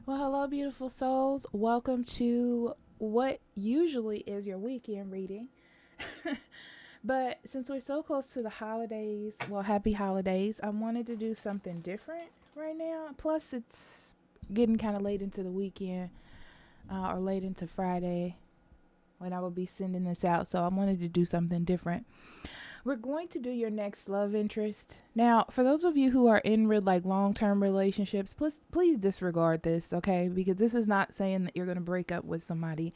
Well, hello, beautiful souls. Welcome to what usually is your weekend reading. But since we're so close to the holidays, well, happy holidays, I wanted to do something different right now. Plus, it's getting kind of late into the weekend or late into Friday when I will be sending this out. So I wanted to do something different. We're going to do your next love interest. Now, for those of you who are in long-term relationships, please disregard this, okay? Because this is not saying that you're going to break up with somebody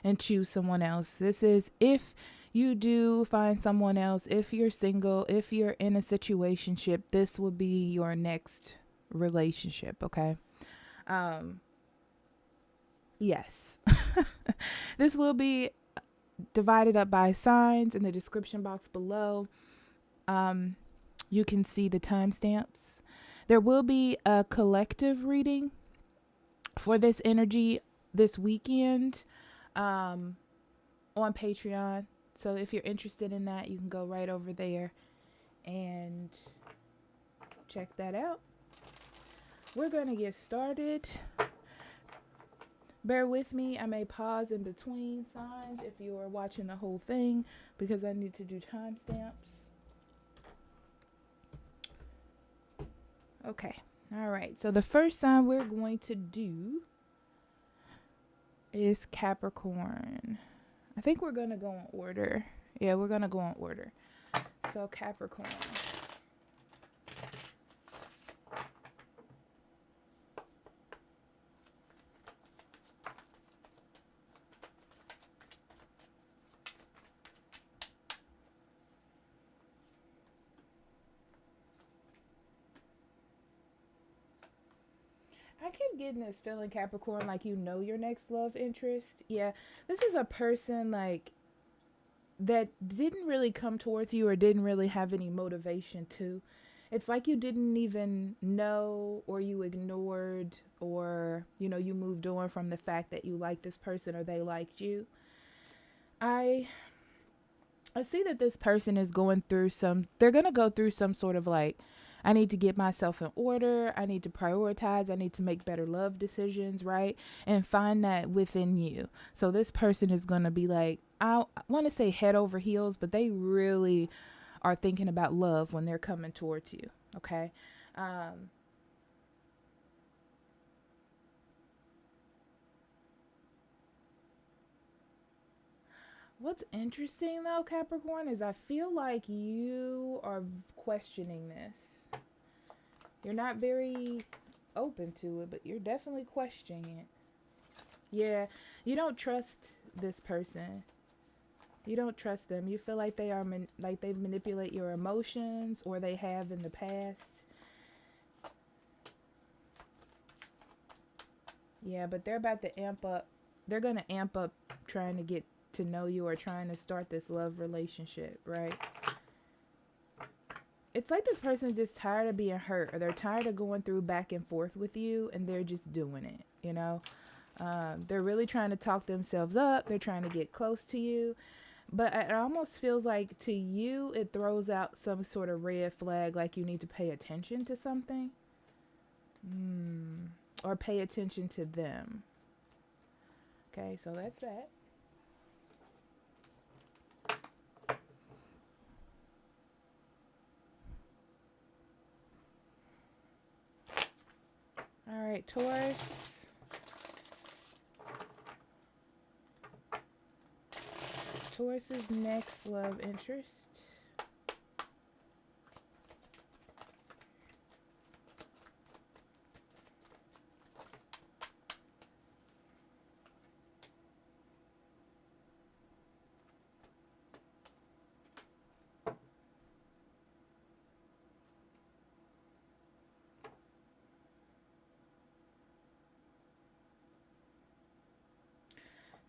and choose someone else. This is if you do find someone else, if you're single, if you're in a situationship, this will be your next relationship, okay? Um yes. This will be divided up by signs in the description box below. Um, you can see the timestamps. There will be a collective reading for this energy this weekend on Patreon. So if you're interested in that, you can go right over there and check that out. We're going to get started. Bear with me. I may pause in between signs if you are watching the whole thing because I need to do timestamps. Okay. All right. So the first sign we're going to do is Capricorn. I think we're going to go in order. Yeah, we're going to go in order. So Capricorn. I keep getting this feeling, Capricorn, like you know your next love interest. Yeah, this is a person that didn't really come towards you or didn't really have any motivation to. It's like you didn't even know, or you ignored, or you moved on from the fact that you liked this person or they liked you. I I see that this person is going through they're going to go through some sort of I need to get myself in order. I need to prioritize. I need to make better love decisions, right? And find that within you. So this person is going to be I want to say head over heels, but they really are thinking about love when they're coming towards you, okay? Um, what's interesting though, Capricorn, is I feel like you are questioning this. You're not very open to it, but you're definitely questioning it. Yeah, you don't trust this person. You don't trust them. You feel like like they manipulate your emotions, or they have in the past. Yeah, but they're about to amp up. They're gonna amp up trying to get to know you or trying to start this love relationship, right? It's like this person's just tired of being hurt, or they're tired of going through back and forth with you, and they're just doing it. They're really trying to talk themselves up. They're trying to get close to you. But it almost feels like to you, it throws out some sort of red flag, like you need to pay attention to something. Or pay attention to them. Okay, so that's that. All right, Taurus. Taurus's next love interest.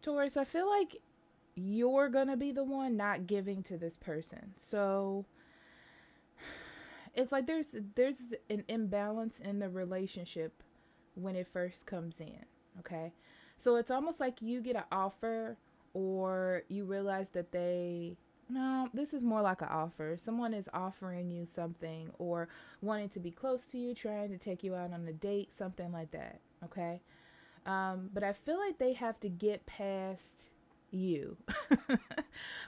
Taurus, I feel like you're gonna be the one not giving to this person. So it's like there's an imbalance in the relationship when it first comes in. Okay, so it's almost like you get an offer, or you realize that they No, this is more like an offer. Someone is offering you something or wanting to be close to you, trying to take you out on a date, something like that. Okay. But I feel like they have to get past you,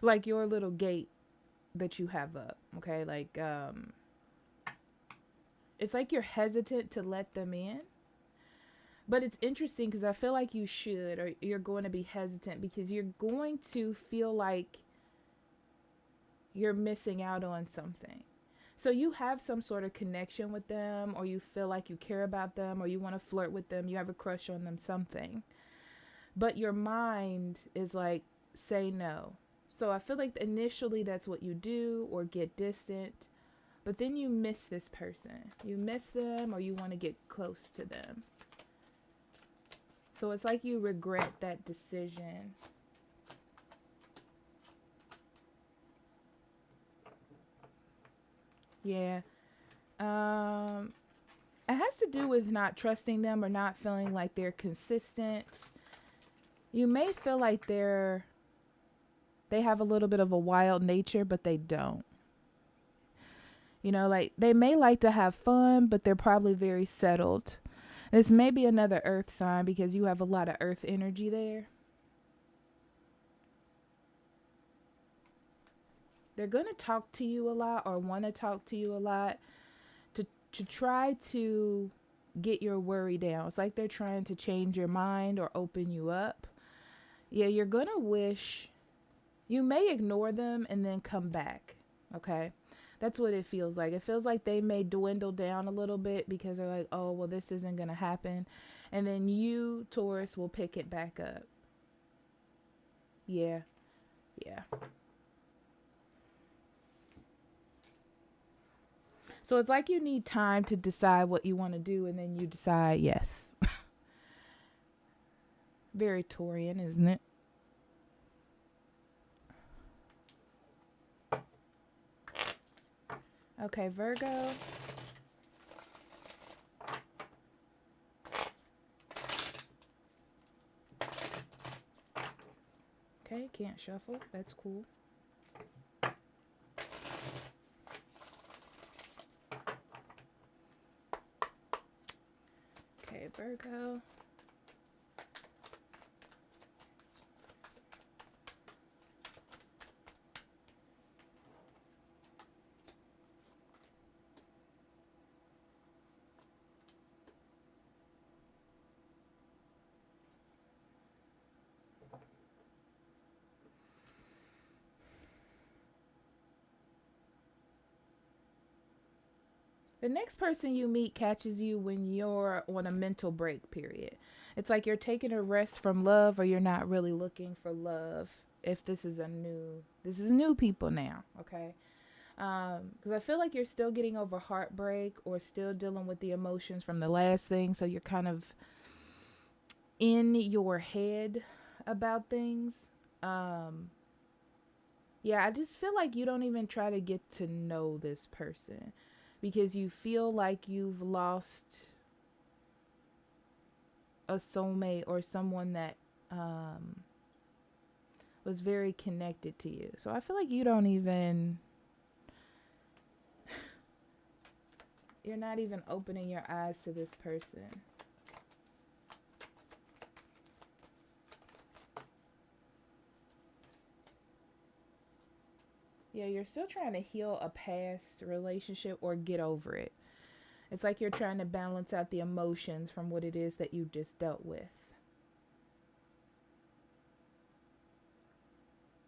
like your little gate that you have up. Okay. Like, it's like you're hesitant to let them in. But it's interesting because I feel like you should, or you're going to be hesitant because you're going to feel like you're missing out on something. So you have some sort of connection with them, or you feel like you care about them, or you want to flirt with them, you have a crush on them, something. But your mind is like, say no. So I feel like initially that's what you do, or get distant. But then you miss this person. You miss them, or you want to get close to them. So it's like you regret that decision. Yeah. It has to do with not trusting them or not feeling like they're consistent. You may feel like they have a little bit of a wild nature, but they don't. You know, like they may like to have fun, but they're probably very settled. This may be another earth sign because you have a lot of earth energy there. They're going to talk to you a lot or want to talk to you a lot to try to get your worry down. It's like they're trying to change your mind or open you up. Yeah, you're going to wish you may ignore them and then come back. Okay. That's what it feels like. It feels like they may dwindle down a little bit because they're like, oh, well, this isn't going to happen. And then you, Taurus, will pick it back up. Yeah. Yeah. So it's like you need time to decide what you want to do, and then you decide yes. Very Taurian, isn't it? Okay, Virgo. Okay, can't shuffle. That's cool. Okay, Virgo. The next person you meet catches you when you're on a mental break period. It's like you're taking a rest from love, or you're not really looking for love. If this is new people now, okay? Because I feel like you're still getting over heartbreak or still dealing with the emotions from the last thing. So you're kind of in your head about things. Yeah, I just feel like you don't even try to get to know this person because you feel like you've lost a soulmate or someone that was very connected to you. So I feel like you don't even, you're not even opening your eyes to this person. Yeah, you're still trying to heal a past relationship or get over it. It's like you're trying to balance out the emotions from what it is that you just dealt with.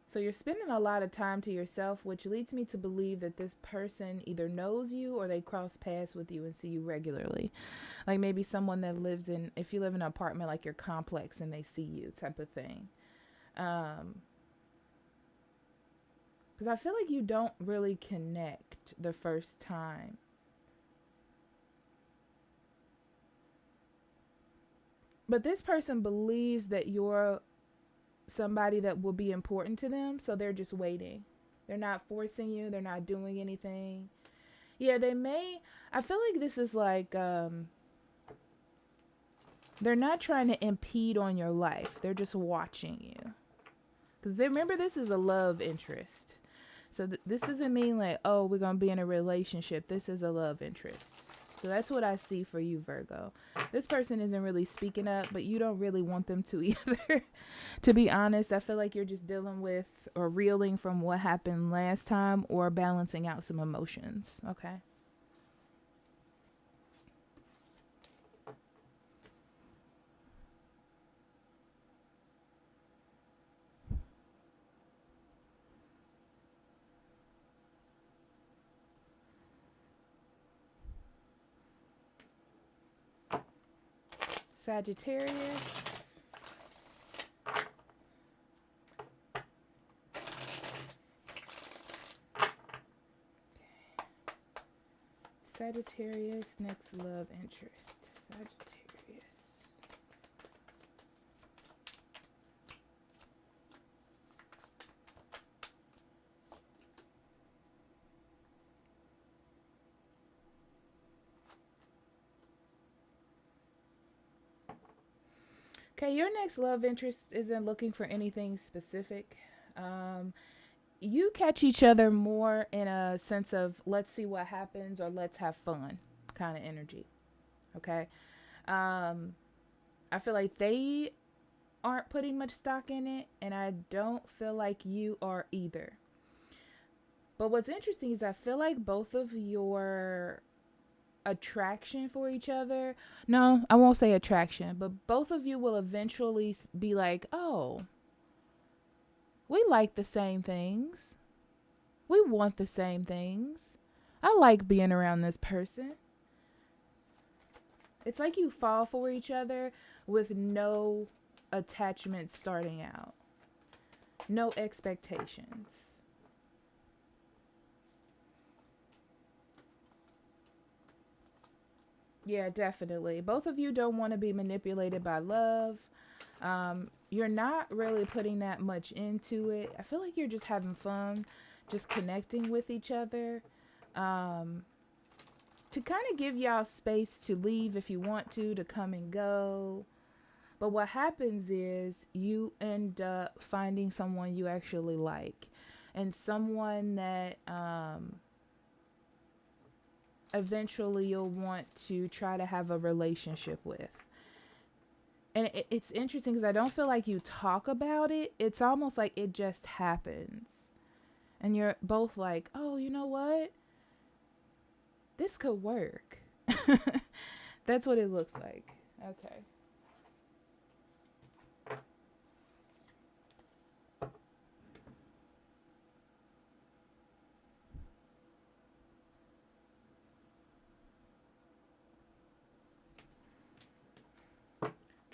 So you're spending a lot of time to yourself, which leads me to believe that this person either knows you or they cross paths with you and see you regularly. Like maybe someone that lives in, if you live in an apartment like your complex and they see you type of thing. Because I feel like you don't really connect the first time. But this person believes that you're somebody that will be important to them, so they're just waiting. They're not forcing you. They're not doing anything. Yeah, they may. I feel like this is like they're not trying to impede on your life. They're just watching you. Because remember, this is a love interest. So this doesn't mean like, oh, we're going to be in a relationship. This is a love interest. So that's what I see for you, Virgo. This person isn't really speaking up, but you don't really want them to either. To be honest, I feel like you're just dealing with or reeling from what happened last time or balancing out some emotions. Okay. Sagittarius. Sagittarius, next love interest. Sagittarius. Okay, your next love interest isn't looking for anything specific. You catch each other more in a sense of let's see what happens or let's have fun kind of energy. Okay. I feel like they aren't putting much stock in it, and I don't feel like you are either. But what's interesting is I feel like both of your attraction for each other, no, I won't say attraction, but both of you will eventually be like, oh, we like the same things. We want the same things. I like being around this person. It's like you fall for each other with no attachment starting out, no expectations. Yeah, definitely. Both of you don't want to be manipulated by love. You're not really putting that much into it. I feel like you're just having fun, just connecting with each other. To kind of give y'all space to leave if you want to come and go. But what happens is you end up finding someone you actually like and someone that eventually you'll want to try to have a relationship with. And it's interesting because I don't feel like you talk about it. It's almost like it just happens. And you're both like, oh, you know what? This could work. That's what it looks like. Okay.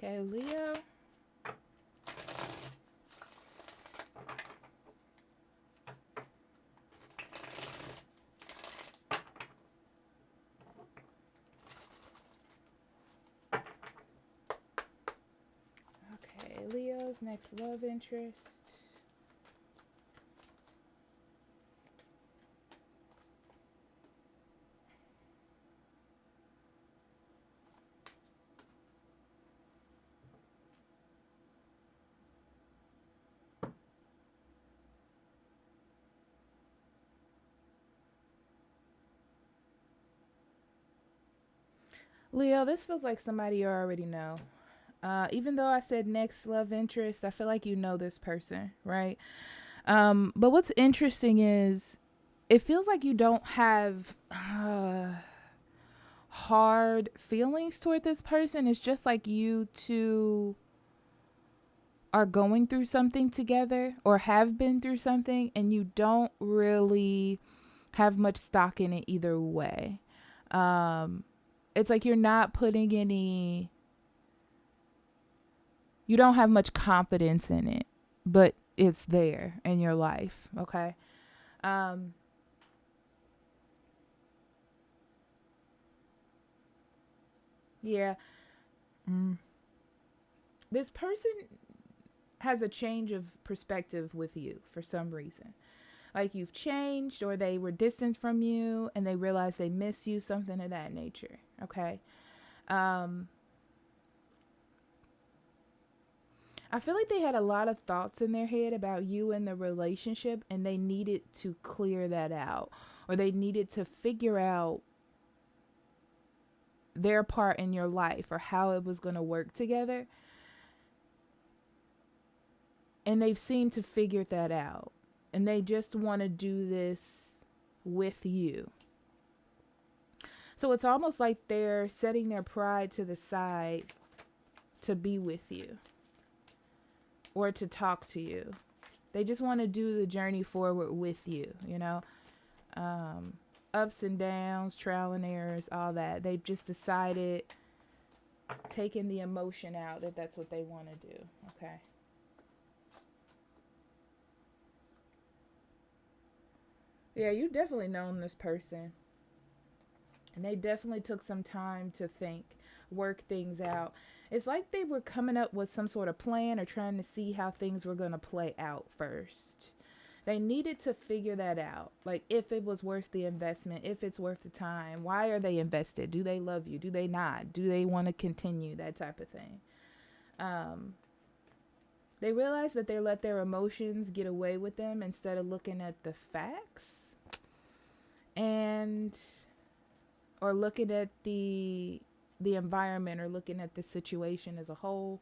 Okay, Leo. Okay, Leo's next love interest. Leo, this feels like somebody you already know. Even though I said next love interest, I feel like you know this person, right? But what's interesting is it feels like you don't have hard feelings toward this person. It's just like you two are going through something together or have been through something, and you don't really have much stock in it either way. It's like you're not putting any, you don't have much confidence in it, but it's there in your life. Okay. Yeah. Mm. This person has a change of perspective with you for some reason. Like you've changed or they were distant from you and they realize they miss you, something of that nature. Okay. I feel like they had a lot of thoughts in their head about you and the relationship, and they needed to clear that out, or they needed to figure out their part in your life or how it was going to work together. And they've seemed to figure that out. And they just want to do this with you. So it's almost like they're setting their pride to the side to be with you or to talk to you. They just want to do the journey forward with you, you know. Ups and downs, trial and errors, all that. They've just decided, taking the emotion out, that that's what they want to do. Okay. Yeah, you definitely known this person. And they definitely took some time to think, work things out. It's like they were coming up with some sort of plan or trying to see how things were going to play out first. They needed to figure that out. Like, if it was worth the investment, if it's worth the time. Why are they invested? Do they love you? Do they not? Do they want to continue? That type of thing. They realize that they let their emotions get away with them instead of looking at the facts and or looking at the environment or looking at the situation as a whole.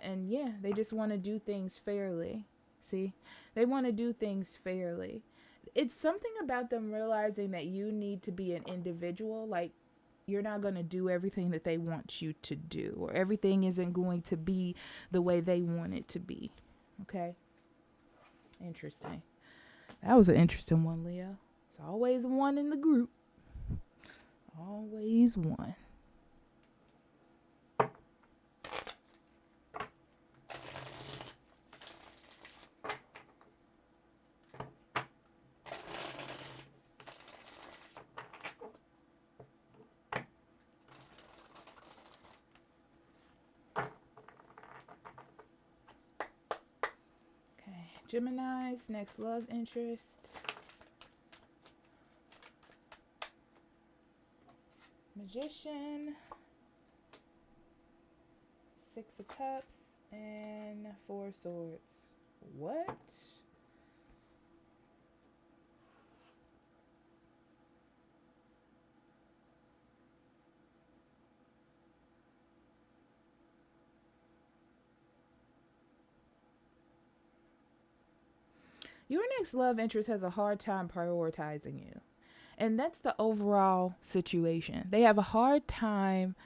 And yeah, they just want to do things fairly. See, they want to do things fairly. It's something about them realizing that you need to be an individual. Like, you're not going to do everything that they want you to do, or everything isn't going to be the way they want it to be. Okay. Interesting. That was an interesting one, Leo. It's always one in the group. Always one. Okay, Gemini's next love interest. Magician, Six of Cups, and Four of Swords. What? Your next love interest has a hard time prioritizing you. And that's the overall situation. They have a hard time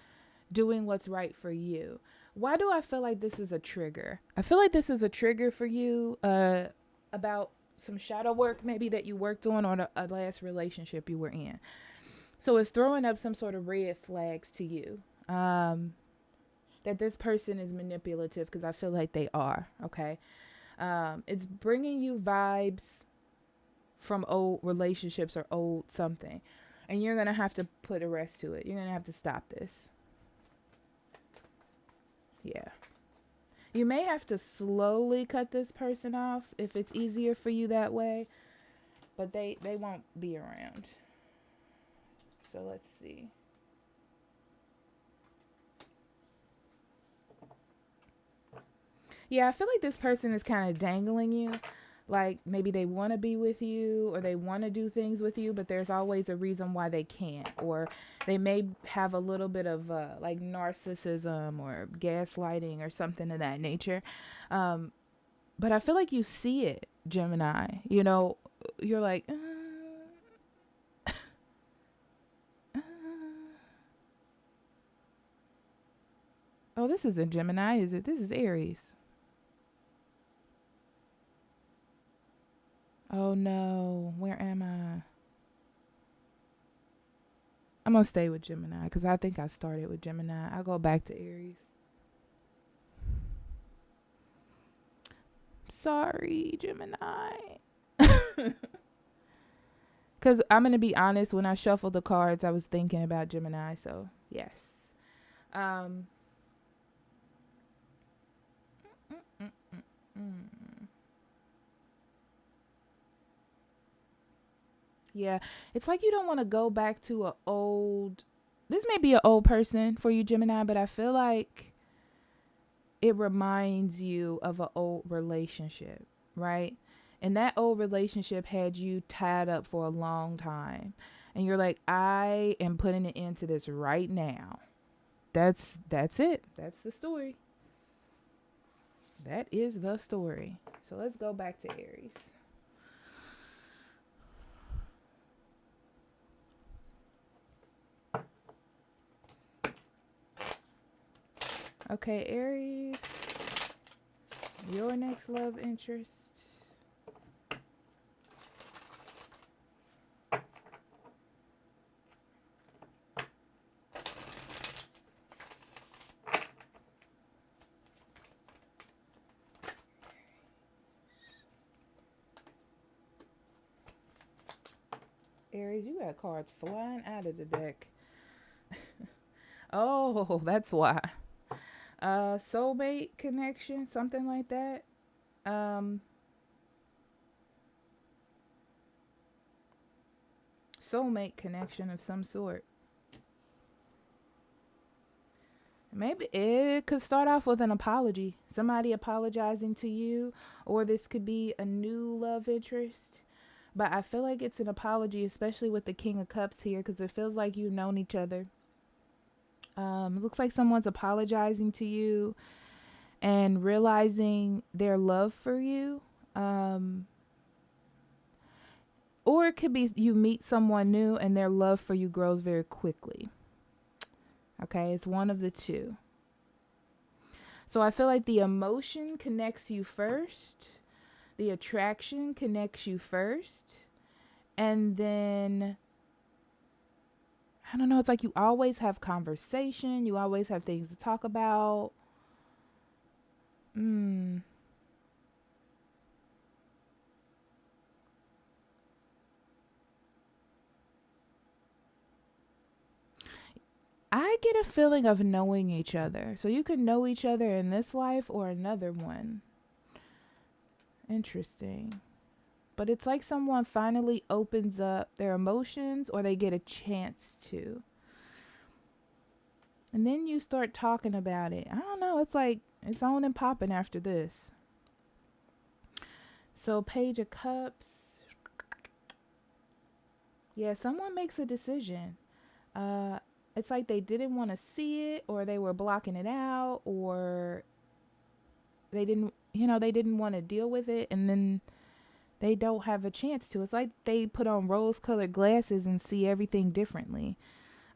doing what's right for you. Why do I feel like this is a trigger? I feel like this is a trigger for you about some shadow work maybe that you worked on or a last relationship you were in. So it's throwing up some sort of red flags to you. That this person is manipulative, because I feel like they are. Okay. It's bringing you vibes from old relationships or old something. And you're going to have to put a rest to it. You're going to have to stop this. Yeah. You may have to slowly cut this person off if it's easier for you that way. But they won't be around. So let's see. Yeah, I feel like this person is kind of dangling you. Like, maybe they want to be with you or they want to do things with you, but there's always a reason why they can't. Or they may have a little bit of like narcissism or gaslighting or something of that nature. But I feel like you see it, Gemini. You know, you're like, oh, this isn't Gemini, is it? This is Aries. Oh no, where am I? I'm gonna stay with Gemini because I think I started with Gemini. I'll go back to Aries. Sorry, Gemini. Because I'm gonna be honest, when I shuffled the cards, I was thinking about Gemini. So yes. Mm, mm, mm, mm. Yeah, it's like you don't want to go back to a old. This may be an old person for you, Gemini, but I feel like it reminds you of an old relationship, right? And that old relationship had you tied up for a long time. And you're like, I am putting an end to this right now. That's it. That's the story. That is the story. So let's go back to Aries. Okay, Aries, your next love interest. Aries, you got cards flying out of the deck. Oh, that's why. Soulmate connection, something like that. Soulmate connection of some sort. Maybe it could start off with an apology. Somebody apologizing to you, or this could be a new love interest. But I feel like it's an apology, especially with the King of Cups here, because it feels like you've known each other. It looks like someone's apologizing to you and realizing their love for you. Or it could be you meet someone new and their love for you grows very quickly. Okay, it's one of the two. So I feel like the emotion connects you first. The attraction connects you first. And then, I don't know, it's like you always have conversation. You always have things to talk about. I get a feeling of knowing each other. So you could know each other in this life or another one. Interesting. But it's like someone finally opens up their emotions, or they get a chance to. And then you start talking about it. I don't know. It's like it's on and popping after this. So Page of Cups. Yeah, someone makes a decision. It's like they didn't want to see it, or they were blocking it out, or they didn't want to deal with it, and then they don't have a chance to. It's like they put on rose-colored glasses and see everything differently.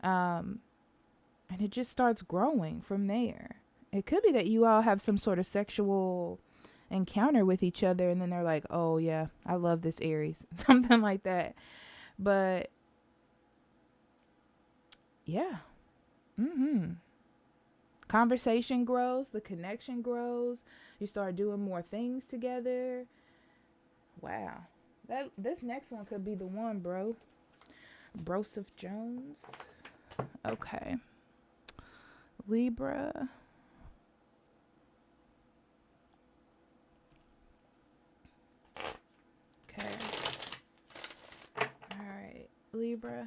And it just starts growing from there. It could be that you all have some sort of sexual encounter with each other, and then they're like, oh yeah, I love this Aries. Something like that. But yeah. Conversation grows, the connection grows. You start doing more things together. Wow. This next one could be the one, bro. Broseph Jones. Okay. Libra. Okay. All right. Libra.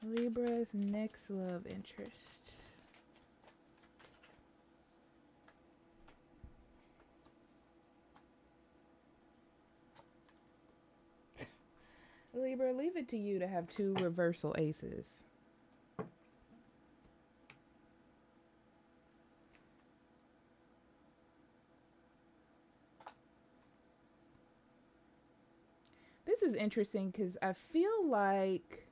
Libra's next love interest. Libra, leave it to you to have two reversal aces. This is interesting because I feel like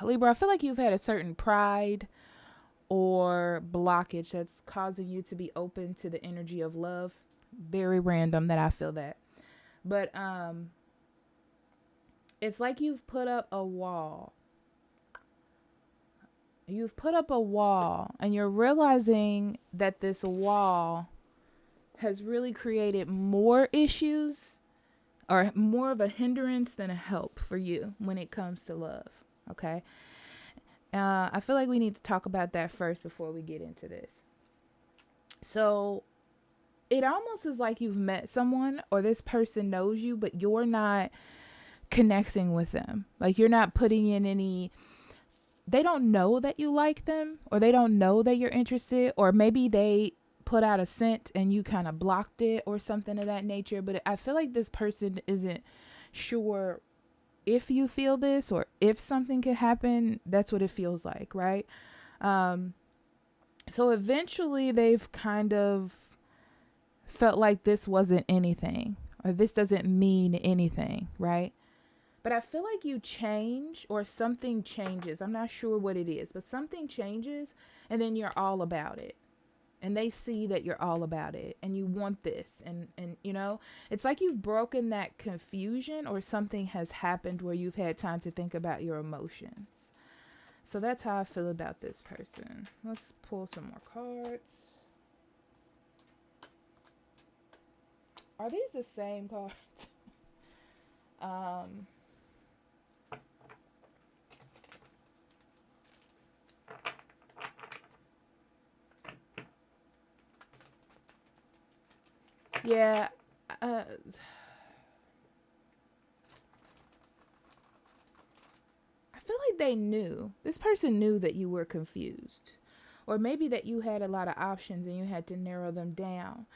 Libra, I feel like you've had a certain pride or blockage that's causing you to be open to the energy of love. Very random that I feel that. But it's like you've put up a wall. You've put up a wall, and you're realizing that this wall has really created more issues, or more of a hindrance than a help for you when it comes to love. Okay. I feel like we need to talk about that first before we get into this. So it almost is like you've met someone, or this person knows you, but you're not connecting with them. Like you're not putting in any, they don't know that you like them, or they don't know that you're interested, or maybe they put out a scent and you kind of blocked it or something of that nature. But I feel like this person isn't sure if you feel this or if something could happen. That's what it feels like, right? So eventually they've kind of felt like this wasn't anything, or this doesn't mean anything, right? But I feel like you change, or something changes. I'm not sure what it is, but something changes, and then you're all about it. And they see that you're all about it, and you want this. And you know, it's like you've broken that confusion, or something has happened where you've had time to think about your emotions. So that's how I feel about this person. Let's pull some more cards. Are these the same cards? Yeah. I feel like they knew. This person knew that you were confused. Or maybe that you had a lot of options and you had to narrow them down.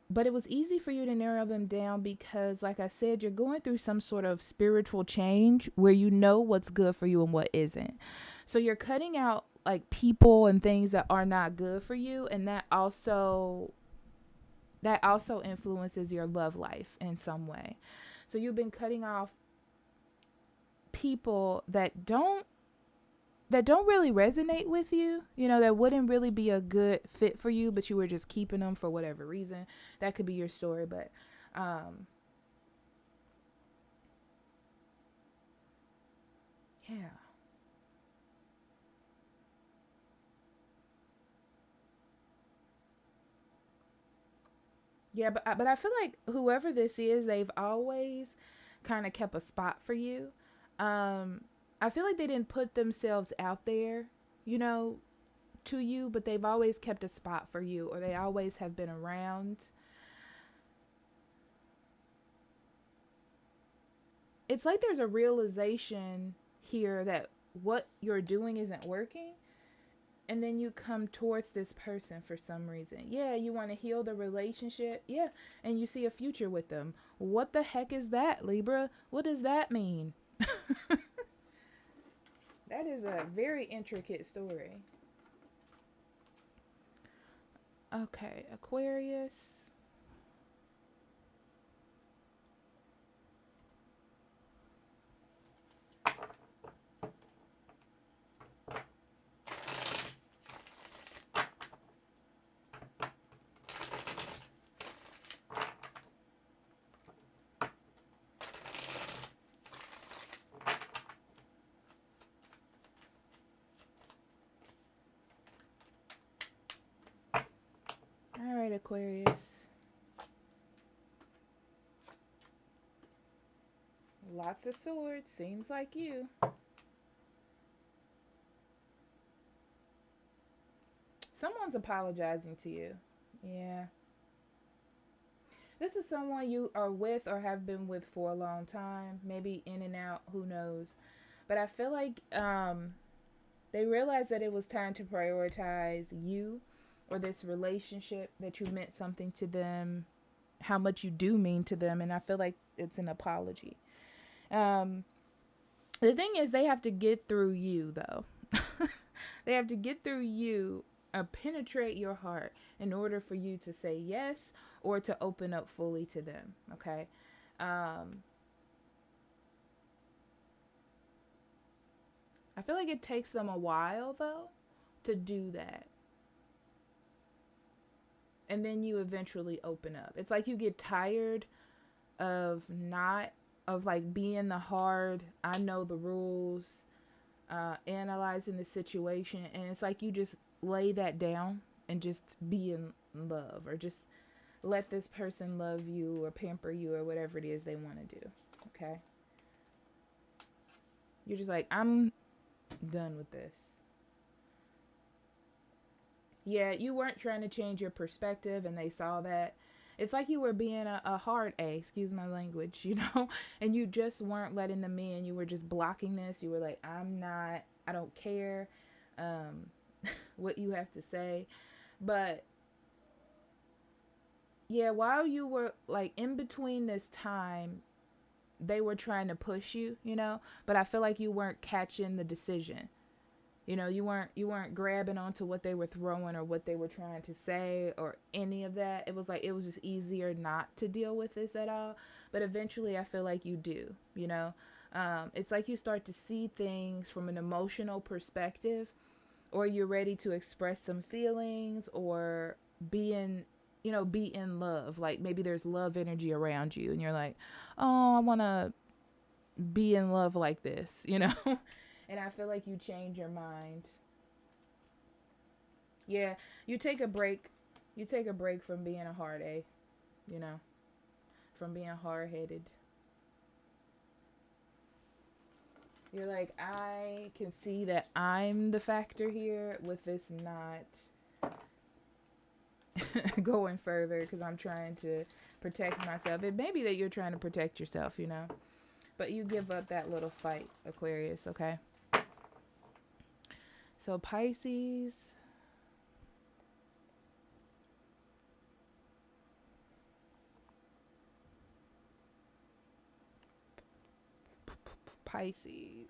But it was easy for you to narrow them down because, like I said, you're going through some sort of spiritual change where you know what's good for you and what isn't. So you're cutting out like people and things that are not good for you, and that also influences your love life in some way. So you've been cutting off people that don't really resonate with you, you know, that wouldn't really be a good fit for you, but you were just keeping them for whatever reason. That could be your story, but yeah. Yeah, but I feel like whoever this is, they've always kind of kept a spot for you. I feel like they didn't put themselves out there, you know, to you, but they've always kept a spot for you, or they always have been around. It's like there's a realization here that what you're doing isn't working, and then you come towards this person for some reason. Yeah, you want to heal the relationship. Yeah, and you see a future with them. What the heck is that, Libra? What does that mean? That is a very intricate story. Okay, Aquarius. All right, Aquarius. Lots of swords. Seems like you. Someone's apologizing to you. Yeah. This is someone you are with or have been with for a long time. Maybe in and out. Who knows? But I feel like they realized that it was time to prioritize you, or this relationship, that you meant something to them, how much you do mean to them. And I feel like it's an apology. Um, the thing is, they have to get through you, though. They have to get through you, penetrate your heart in order for you to say yes, or to open up fully to them. Okay. I feel like it takes them a while, though, to do that. And then you eventually open up. It's like you get tired of not, of like being the hard, I know the rules, analyzing the situation. And it's like you just lay that down and just be in love, or just let this person love you or pamper you or whatever it is they want to do. Okay. You're just like, I'm done with this. Yeah, you weren't trying to change your perspective, and they saw that. It's like you were being a hard A, excuse my language, you know, and you just weren't letting them in. You were just blocking this. You were like, I don't care um, what you have to say. But yeah, while you were like in between this time, they were trying to push you, you know, but I feel like you weren't catching the decision. You know, you weren't grabbing onto what they were throwing or what they were trying to say or any of that. It was like it was just easier not to deal with this at all. But eventually I feel like you do, you know. It's like you start to see things from an emotional perspective, or you're ready to express some feelings or be in, be in love. Like maybe there's love energy around you and you're like, "Oh, I want to be in love like this," you know? And I feel like you change your mind. Yeah, you take a break. You take a break from being a hard A, you know, from being hard headed. You're like, I can see that I'm the factor here with this not going further because I'm trying to protect myself. It may be that you're trying to protect yourself, you know, but you give up that little fight, Aquarius, okay? So Pisces, Pisces.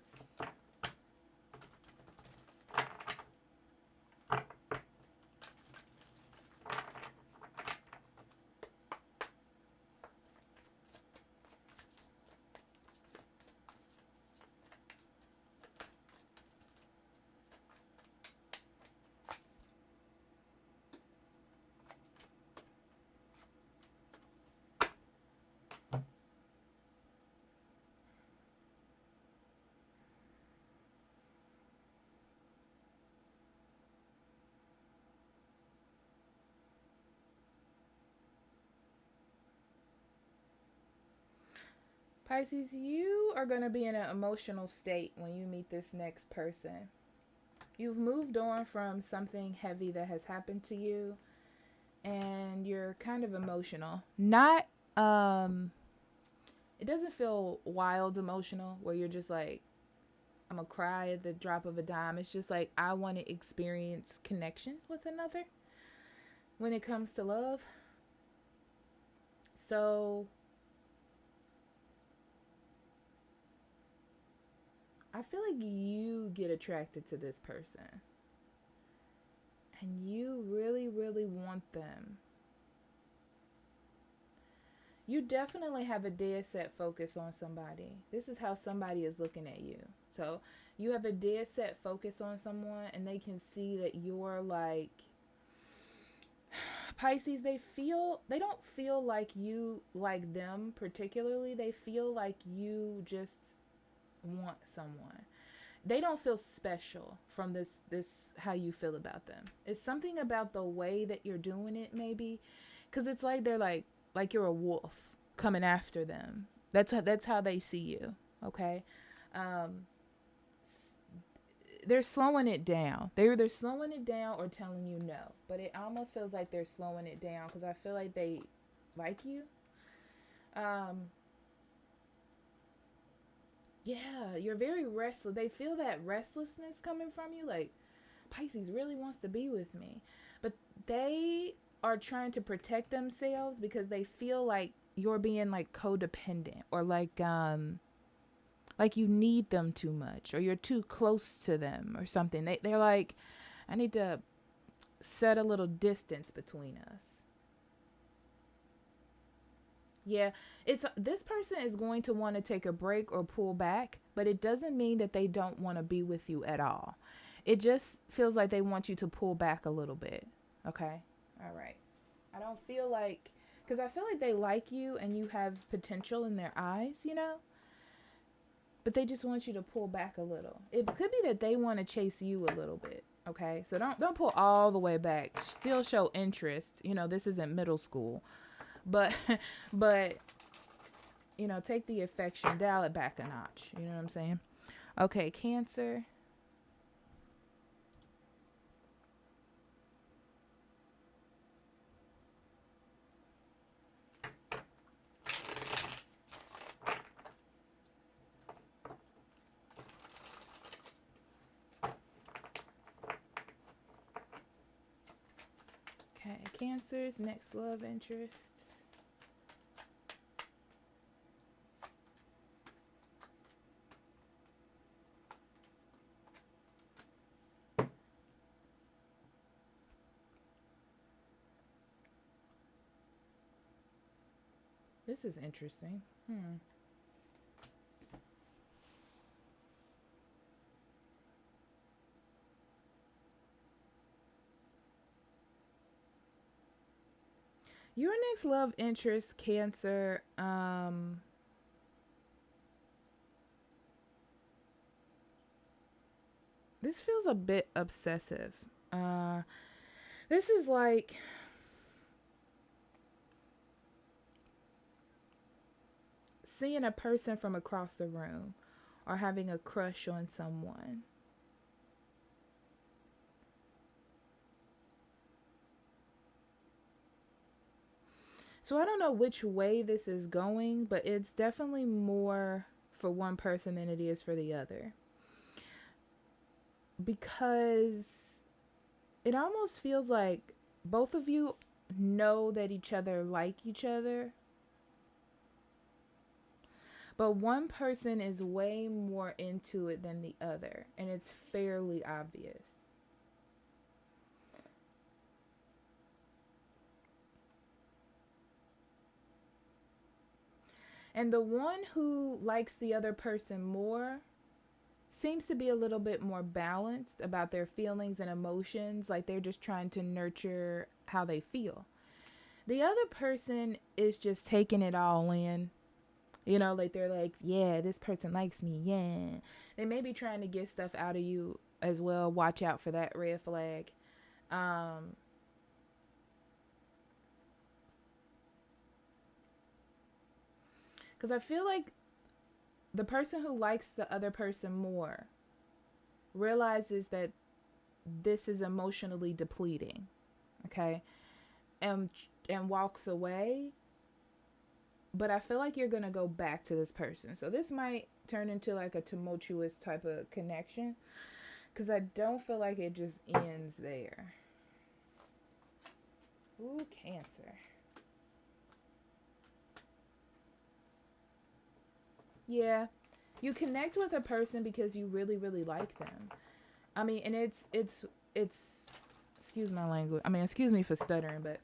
Pisces, you are going to be in an emotional state when you meet this next person. You've moved on from something heavy that has happened to you and you're kind of emotional. Not it doesn't feel wild emotional where you're just like I'm going to cry at the drop of a dime. It's just like I want to experience connection with another when it comes to love. So I feel like you get attracted to this person and you really, really want them. You definitely have a dead set focus on somebody. This is how somebody is looking at you. So you have a dead set focus on someone and they can see that you're like Pisces, they don't feel like you like them particularly. They feel like you just want someone. They don't feel special from this how you feel about them. It's something about the way that you're doing it maybe, cuz it's like they're like you're a wolf coming after them. That's how they see you, okay? Um they're slowing it down. They're either slowing it down or telling you no. But it almost feels like they're slowing it down cuz I feel like they like you. Um yeah, you're very restless. They feel that restlessness coming from you like Pisces really wants to be with me. But they are trying to protect themselves because they feel like you're being like codependent or like you need them too much or you're too close to them or something. They're like, I need to set a little distance between us. Yeah, it's this person is going to want to take a break or pull back, but it doesn't mean that they don't want to be with you at all. It just feels like they want you to pull back a little bit. Okay? All right. I don't feel like cuz I feel like they like you and you have potential in their eyes, you know? But they just want you to pull back a little. It could be that they want to chase you a little bit. Okay? So don't pull all the way back. Still show interest. You know, this isn't middle school. But but take the affection, dial it back a notch. You know what I'm saying? Okay, Cancer. Cancer's next love interest. This is interesting. Your next love interest, Cancer, this feels a bit obsessive. This is like seeing a person from across the room or having a crush on someone. So I don't know which way this is going, but it's definitely more for one person than it is for the other. Because it almost feels like both of you know that each other like each other, but one person is way more into it than the other, and it's fairly obvious. And the one who likes the other person more seems to be a little bit more balanced about their feelings and emotions, like they're just trying to nurture how they feel. The other person is just taking it all in. You know, like they're like, yeah, this person likes me. Yeah. They may be trying to get stuff out of you as well. Watch out for that red flag. Because I feel like the person who likes the other person more realizes that this is emotionally depleting. Okay. And walks away. But I feel like you're going to go back to this person. So this might turn into like a tumultuous type of connection, because I don't feel like it just ends there. Ooh, Cancer. Yeah. You connect with a person because you really, really like them. I mean, and it's excuse my language. I mean, excuse me for stuttering, but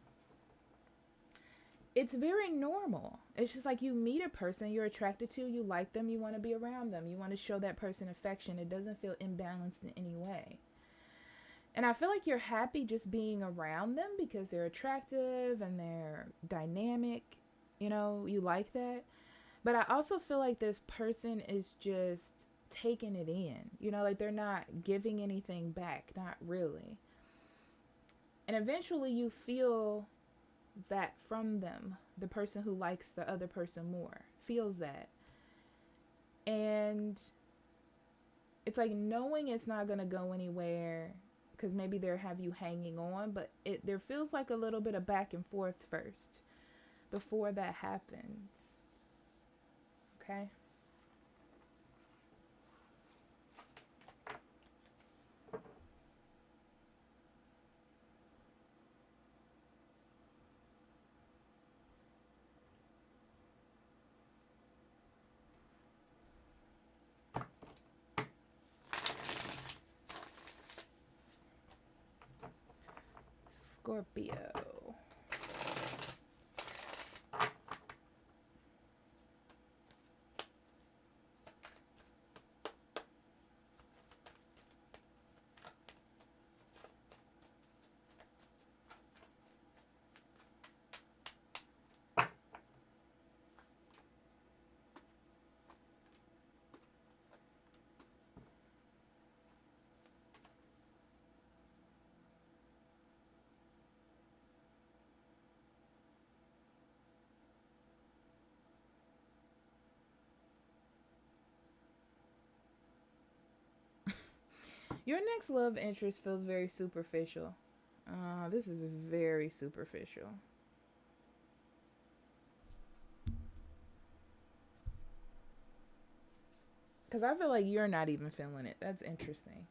it's very normal. It's just like you meet a person you're attracted to, you like them, you want to be around them, you want to show that person affection. It doesn't feel imbalanced in any way. And I feel like you're happy just being around them because they're attractive and they're dynamic. You know, you like that. But I also feel like this person is just taking it in. You know, like they're not giving anything back. Not really. And eventually you feel that from them. The person who likes the other person more feels that. And it's like knowing it's not going to go anywhere, because maybe they'll have you hanging on, but there feels like a little bit of back and forth first before that happens. Okay? Scorpio. Your next love interest feels very superficial. This is very superficial. Because I feel like you're not even feeling it. That's interesting.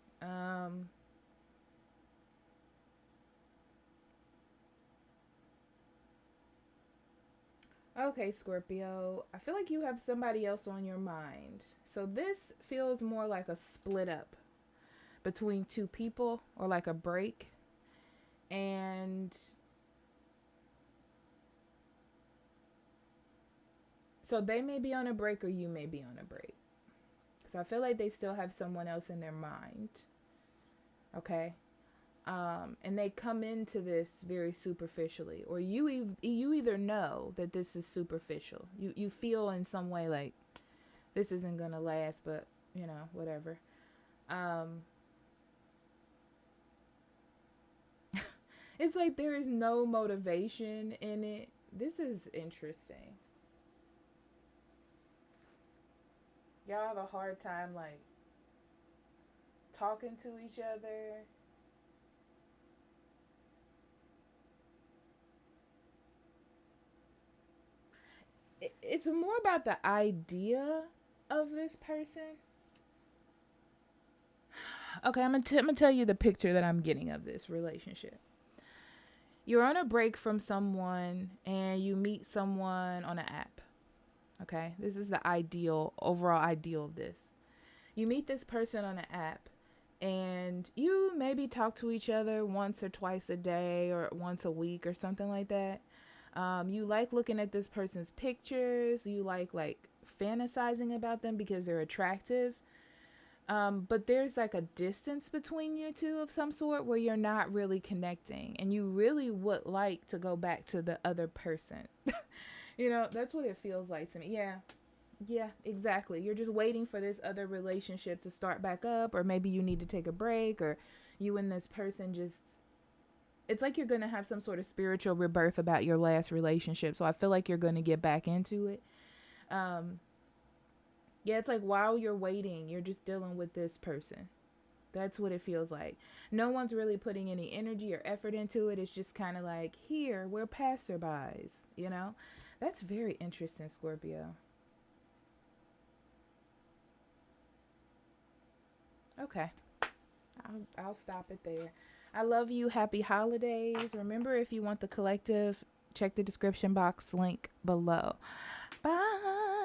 Okay, Scorpio. I feel like you have somebody else on your mind. So this feels more like a split up between two people, or like a break. And so they may be on a break or you may be on a break. Because I feel like they still have someone else in their mind. Okay. And they come into this very superficially, or you either know that this is superficial. You feel in some way like this isn't gonna last, but you know, whatever. Um, it's like there is no motivation in it. This is interesting. Y'all have a hard time like talking to each other. It's more about the idea of this person. Okay, I'm gonna tell you the picture that I'm getting of this relationship. You're on a break from someone and you meet someone on an app. Okay, this is the overall ideal of this. You meet this person on an app and you maybe talk to each other once or twice a day or once a week or something like that. You like looking at this person's pictures. You like fantasizing about them because they're attractive. But there's like a distance between you two of some sort where you're not really connecting, and you really would like to go back to the other person. You know, that's what it feels like to me. Yeah. Yeah, exactly. You're just waiting for this other relationship to start back up, or maybe you need to take a break, or you and this person just, it's like you're going to have some sort of spiritual rebirth about your last relationship. So I feel like you're going to get back into it. Um, yeah, it's like while you're waiting, you're just dealing with this person. That's what it feels like. No one's really putting any energy or effort into it. It's just kind of like, here, we're passerbys, you know? That's very interesting, Scorpio. Okay. I'll stop it there. I love you. Happy holidays. Remember, if you want the collective, check the description box link below. Bye.